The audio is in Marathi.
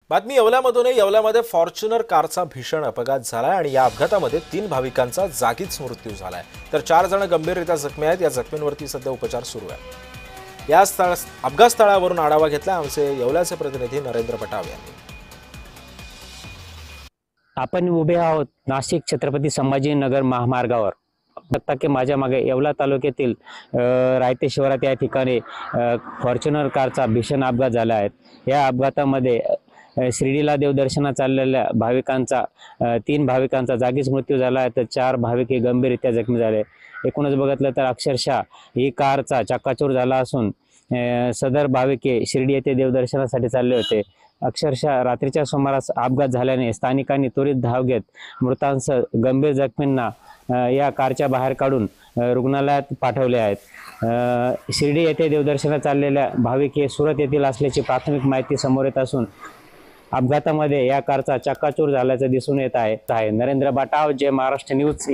बातमी येवल्यामधूनही येवल्यामध्ये फॉर्च्युनर कारचा भीषण अपघात झालाय आणि या अपघातामध्ये 3 भाविकांचा जागीच मृत्यू झालाय तर 4 जण गंभीररीत्या जखमी आहेत। या जखमींवरती सध्या उपचार सुरू आहेत। या अपघात स्थळावरून आढावा घेतला आमचे येवल्याचे प्रतिनिधी नरेंद्र पटाव यांनी। आपण उभे आहोत नाशिक छत्रपती संभाजीनगर महामार्गावर। बघता की माझ्या मागे येवला तालुक्यातील रायते शिवारात या ठिकाणी फॉर्च्युनर कारचा भीषण अपघात झाला आहे। या अपघातामध्ये शिर्डीला देवदर्शना चाललेल्या भाविकांचा 3 भाविकांचा जागीच मृत्यू झाला आहे तर 4 भाविक हे गंभीररीत्या जखमी झाले। एकूणच बघितलं तर अक्षरशः ही कारचा चक्काचूर झाला असून सदर भाविके शिर्डी येथे देवदर्शनासाठी चालले होते। अक्षरशः रात्रीच्या सुमारास अपघात झाल्याने स्थानिकांनी त्वरित धाव घेत मृतांसह गंभीर जखमींना या कारच्या बाहेर काढून रुग्णालयात पाठवले आहेत। शिर्डी येथे देवदर्शना चाललेल्या भाविक हे सुरत येथील असल्याची प्राथमिक माहिती समोर येत असून अपघातामध्ये या कारचा चक्काचूर झाल्याचे दिसून येत आहे। नरेंद्र बाटाव, जय महाराष्ट्र न्यूज।